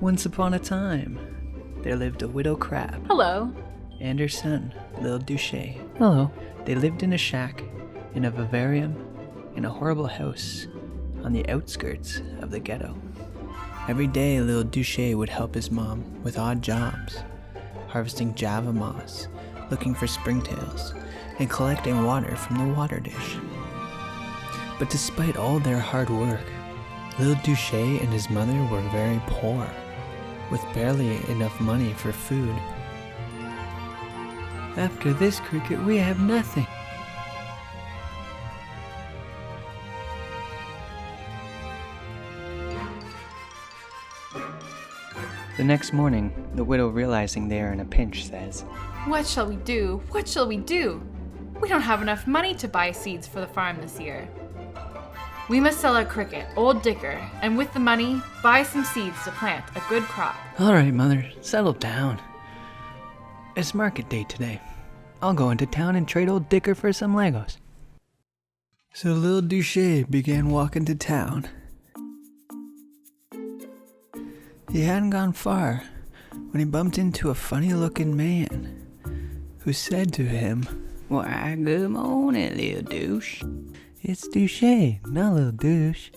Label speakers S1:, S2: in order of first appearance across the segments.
S1: Once upon a time, there lived a widow crab.
S2: Hello.
S1: And her son, Lil Duché. Hello. They lived in a shack, in a vivarium, in a horrible house, on the outskirts of the ghetto. Every day, Lil Duché would help his mom with odd jobs, harvesting java moss, looking for springtails, and collecting water from the water dish. But despite all their hard work, Lil Duché and his mother were very poor, with barely enough money for food. After this cricket, we have nothing. The next morning, the widow, realizing they are in a pinch, says,
S2: What shall we do? What shall we do? We don't have enough money to buy seeds for the farm this year. We must sell our cricket, Old Dicker, and with the money, buy some seeds to plant a good crop.
S1: All right, Mother, settle down. It's market day today. I'll go into town and trade Old Dicker for some Legos. So Lil Duché began walking to town. He hadn't gone far when he bumped into a funny-looking man who said to him, Why, good morning, Lil Douche. It's Duché, not Lil Douche.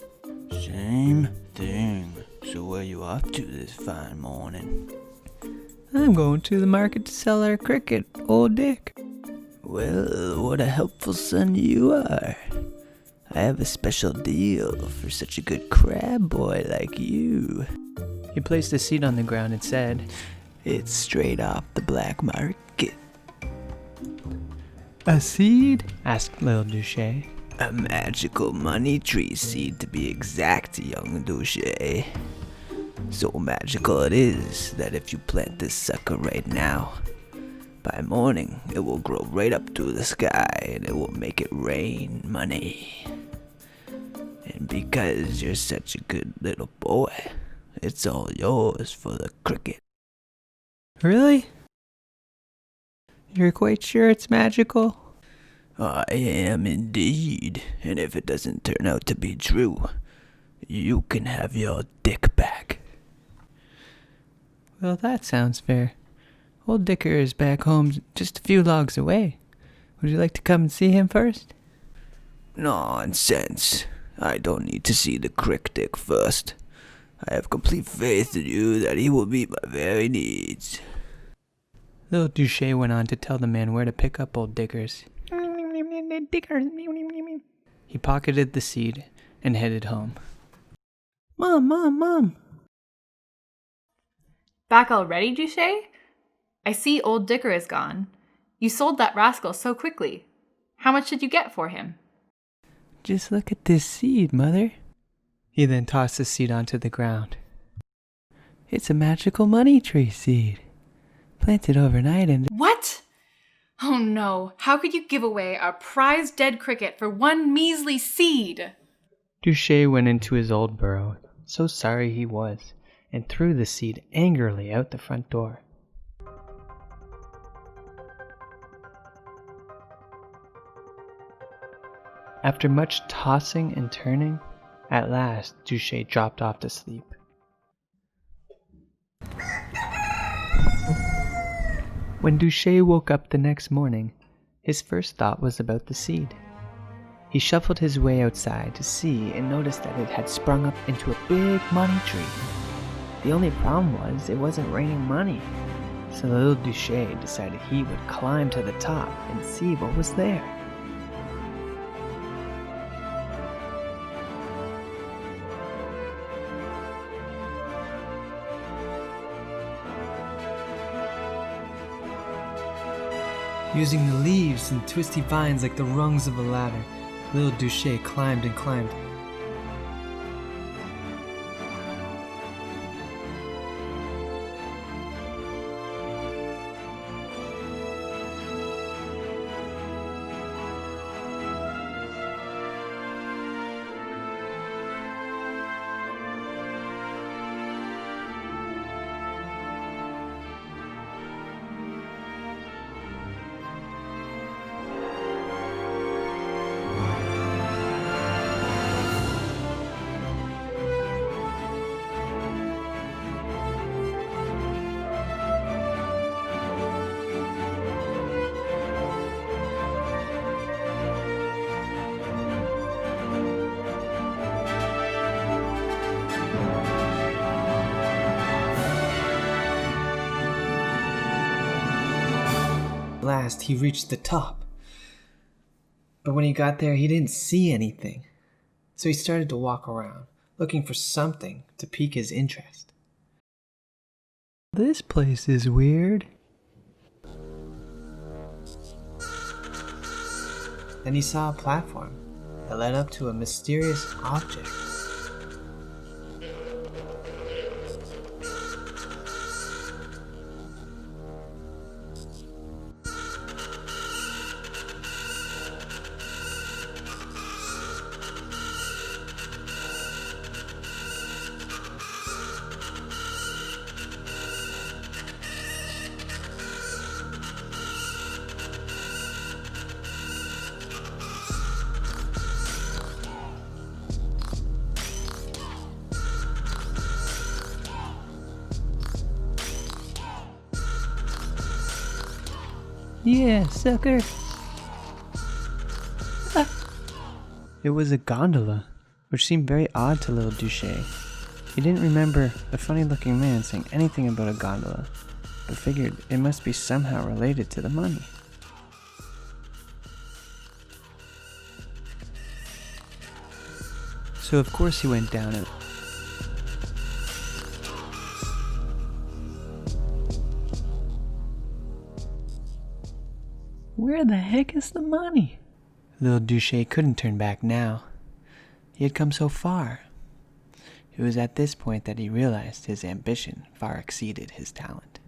S1: Same thing. So where you off to this fine morning? I'm going to the market to sell our cricket, Old Dick. Well, what a helpful son you are. I have a special deal for such a good crab boy like you. He placed a seed on the ground and said, It's straight off the black market. A seed? Asked Lil Duché. A magical money tree seed, to be exact, young Duché. So magical it is that if you plant this sucker right now, by morning it will grow right up to the sky and it will make it rain money. And because you're such a good little boy, it's all yours for the cricket. Really? You're quite sure it's magical? I am indeed, and if it doesn't turn out to be true, you can have your dick back. Well, that sounds fair. Old Dicker is back home just a few logs away. Would you like to come and see him first? Nonsense. I don't need to see the crick dick first. I have complete faith in you that he will meet my very needs. Lil Duché went on to tell the man where to pick up Old Dickers. He pocketed the seed and headed home. Mom!
S2: Back already, Duché? I see Old Dicker is gone. You sold that rascal so quickly. How much did you get for him?
S1: Just look at this seed, Mother. He then tossed the seed onto the ground. It's a magical money tree seed. Planted overnight and...
S2: What? Oh no, how could you give away our prized dead cricket for one measly seed?
S1: Duché went into his old burrow, so sorry he was, and threw the seed angrily out the front door. After much tossing and turning, at last Duché dropped off to sleep. When Duché woke up the next morning, his first thought was about the seed. He shuffled his way outside to see and noticed that it had sprung up into a big money tree. The only problem was it wasn't raining money, so little Duché decided he would climb to the top and see what was there. Using the leaves and twisty vines like the rungs of a ladder, Lil Duché climbed and climbed.
S3: last he reached the top. But when he got there, he didn't see anything. So he started to walk around, looking for something to pique his interest.
S1: This place is weird.
S3: Then he saw a platform that led up to a mysterious object.
S1: Yeah, sucker. It was a gondola, which seemed very odd to little Duché. He didn't remember the funny-looking man saying anything about a gondola, but figured it must be somehow related to the money. So of course he went down it. Where the heck is the money? Little Duché couldn't turn back now. He had come so far. It was at this point that he realized his ambition far exceeded his talent.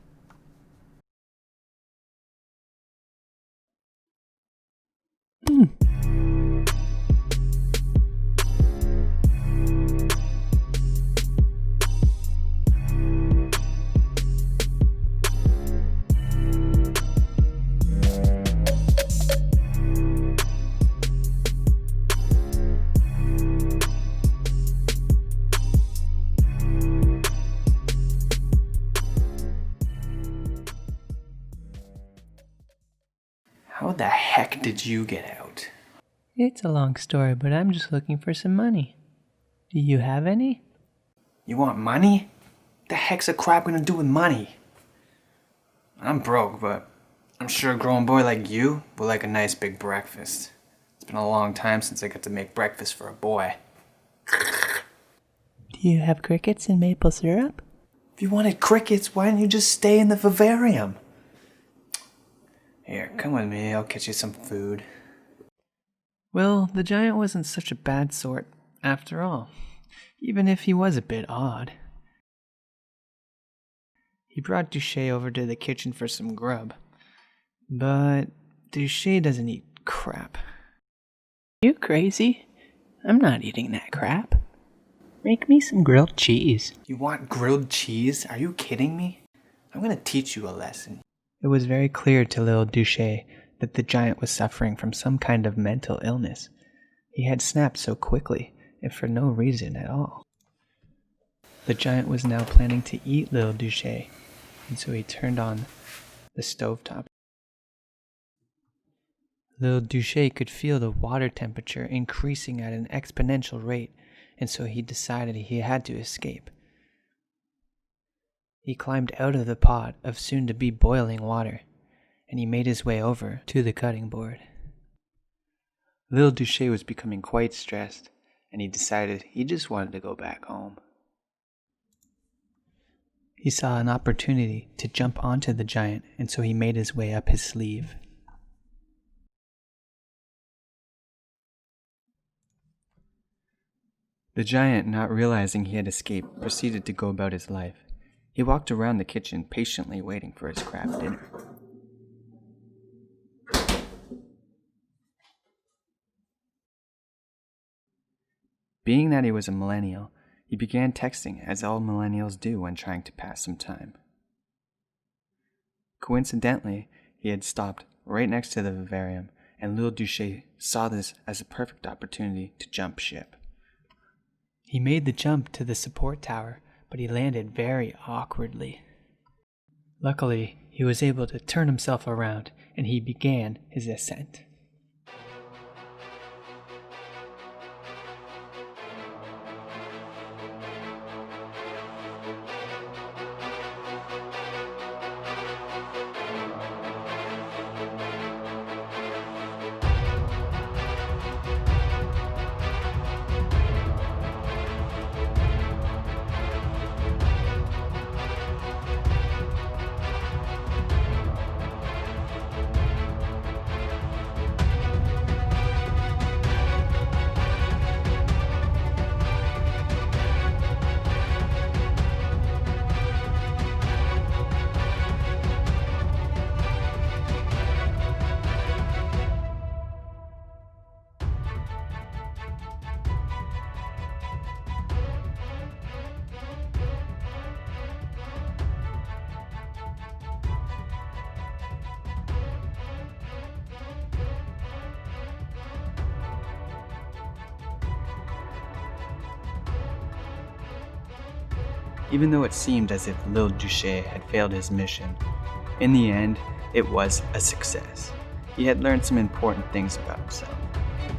S3: How the heck did you get out?
S1: It's a long story, but I'm just looking for some money. Do you have any?
S3: You want money? The heck's a crab gonna do with money? I'm broke, but I'm sure a grown boy like you would like a nice big breakfast. It's been a long time since I got to make breakfast for a boy.
S1: Do you have crickets and maple syrup?
S3: If you wanted crickets, why didn't you just stay in the vivarium? Here, come with me, I'll get you some food.
S1: Well, the giant wasn't such a bad sort, after all, even if he was a bit odd. He brought Duché over to the kitchen for some grub, but Duché doesn't eat crap. You crazy? I'm not eating that crap. Make me some grilled cheese.
S3: You want grilled cheese? Are you kidding me? I'm gonna teach you a lesson.
S1: It was very clear to little Duché that the giant was suffering from some kind of mental illness. He had snapped so quickly, and for no reason at all. The giant was now planning to eat little Duché, and so he turned on the stovetop. Little Duché could feel the water temperature increasing at an exponential rate, and so he decided he had to escape. He climbed out of the pot of soon-to-be boiling water, and he made his way over to the cutting board. Little Duché was becoming quite stressed, and he decided he just wanted to go back home. He saw an opportunity to jump onto the giant, and so he made his way up his sleeve. The giant, not realizing he had escaped, proceeded to go about his life. He walked around the kitchen, patiently waiting for his crab dinner. Being that he was a millennial, he began texting, as all millennials do when trying to pass some time. Coincidentally, he had stopped right next to the vivarium, and little Duché saw this as a perfect opportunity to jump ship. He made the jump to the support tower, but he landed very awkwardly. Luckily, he was able to turn himself around, and he began his ascent.
S3: Even though it seemed as if Lil Duché had failed his mission, in the end, it was a success. He had learned some important things about himself.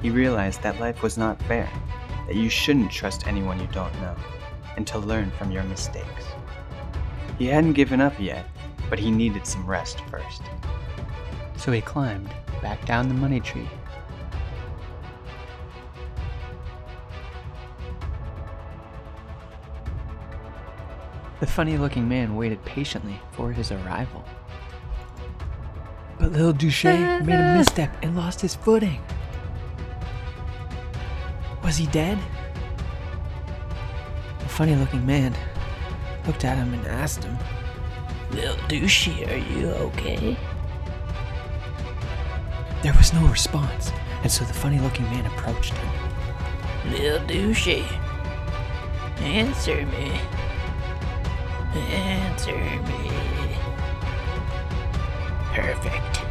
S3: He realized that life was not fair, that you shouldn't trust anyone you don't know, and to learn from your mistakes. He hadn't given up yet, but he needed some rest first.
S1: So he climbed back down the money tree. The funny-looking man waited patiently for his arrival. But Lil Duché made a misstep and lost his footing. Was he dead? The funny-looking man looked at him and asked him, "Lil Duché, are you okay?" There was no response, and so the funny-looking man approached him. "Lil Duché, answer me. Answer me." Perfect.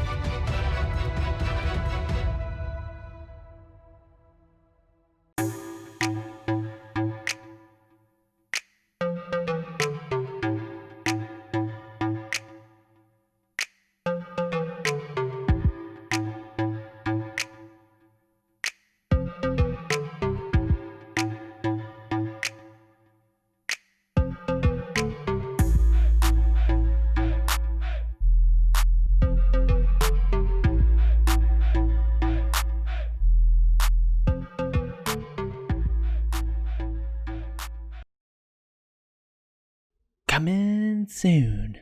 S1: Coming soon.